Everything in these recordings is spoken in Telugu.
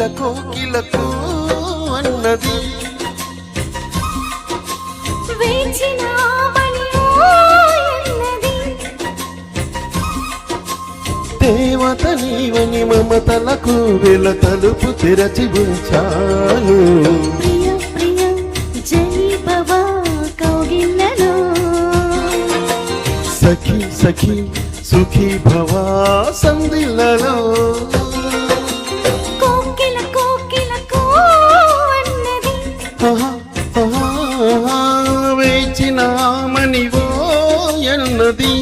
కోకిల కోకిలకు అన్నది దేవత నీవని మమతలకు వెల తలుపు తెరచి ఉంచాను. సఖీ సఖీ సుఖీ భవా సందిలలో వేచిన మణివో ఎన్నది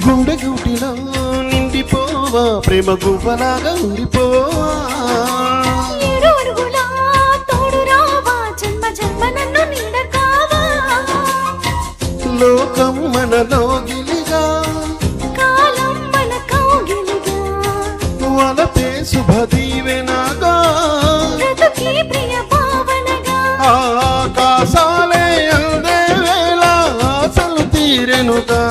గుండె గుటిలో నిండిపోవా ప్రేమ గువ్వలాగా ఉండిపోవా లోకం మనలో గిలిగా వలపే శుభదీవెనగా ఆకాశాలే అందే వేళ ఆశలు తీరెనుగా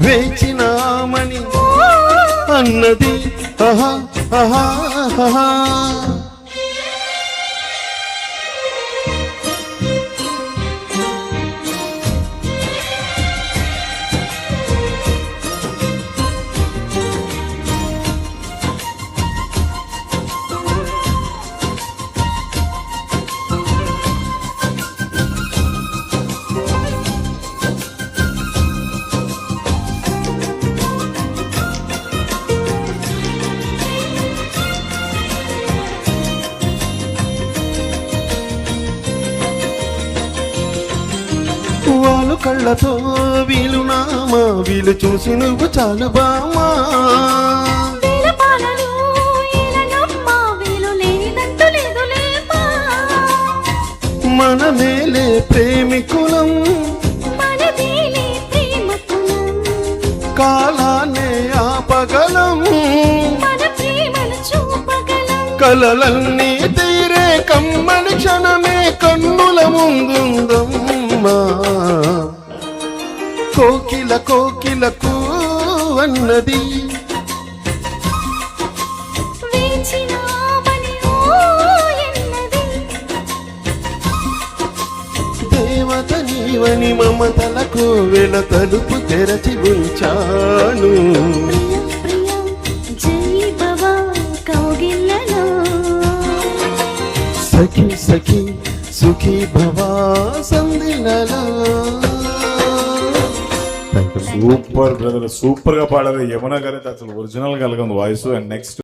వేచినామని అన్నది ఆహా ఆహా ఆహా వాళ్ళు కళ్ళతో వీలు నామా వీలు చూసి నువ్వు చాలు బామా మన మేలే ప్రేమికులం కాలాన్నే ఆపగలం కలలన్నీ తీరే కమ్మని క్షణమే కన్నుల ముందుందమ్మా కోకిల కోకిలకు అన్నది దేవత నీవని మమతలకు వెల తలుపు తెరచి ఉంచాను. సఖీ సఖీ సుఖీ భవా సందిలలో. సూపర్ బ్రదర్, సూపర్ గా పాడారు. యమున గారు అసలు ఒరిజినల్ గా ఉంది వాయిస్. And next